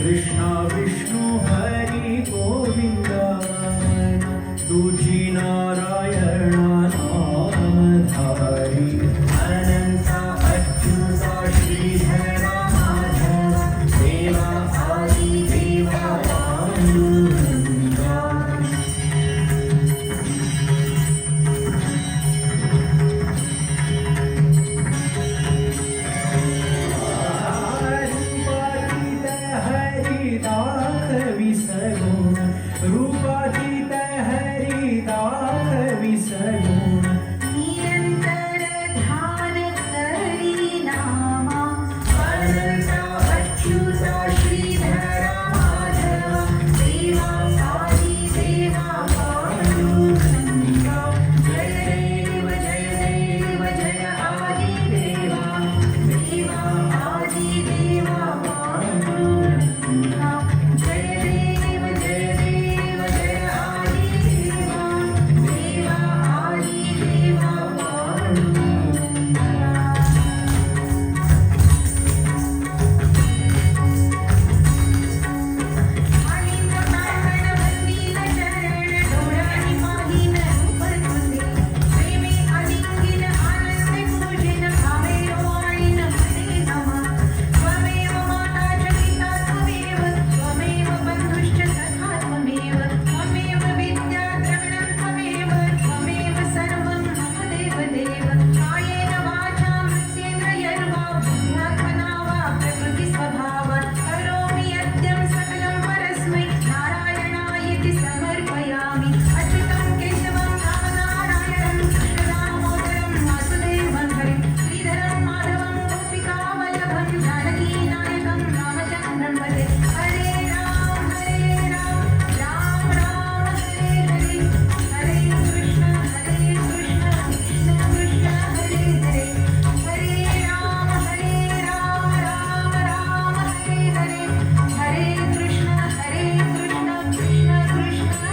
कृष्ण विष्णु हरी गोविंद तुझी नारायण नाम धारी अनंत अच्युता श्रीधर माधव देवा आदि देवा पांडुरंगा रूपातीत हरी दाखवी सगुण निरंतर ध्यान करी नामा अनंत अच्युता श्रीधर माधव देवा आदि देवा पांडुरंगा जय देव जय आदि देवा देवा आदि देवा पांडुरंगा जय देव जय आदि देवा देवा आदि देवा पांडुरंगा आलिंग पावण वंदीन चरण डोळ्यानी पाहिन रूप तुझे प्रेमे आलिंगिन आनंद पूजिन भावे ओवाळीन मने नमा त्वमेव माता च पिता त्वमेव त्वमेव बन्धुश्च सखा त्वमेव त्वमेव विद्या द्रविणं त्वमेव त्वमेव सर्वं मम देवदेव कायेन वाचा मत्स्येन्द्र यर्वा बुद्ध्यात्मना वा प्रकृतिस्वभावात् करोमि यद्यं सकलं परस्मै नारायणायेति समर्पयामि अच्युतं केशवं रामनारायणं कृष्णदामोदरं वासुदेवं हरिं श्रीधरं माधवं गोपिकावल्लभं जानकीनायकं रामचन्द्रं वन्दे हरे राम राम राम हरे हरे हरे कृष्ण कृष्ण कृष्ण हरे हरे हरे राम राम राम हरे हरे हरे कृष्ण कृष्ण कृष्ण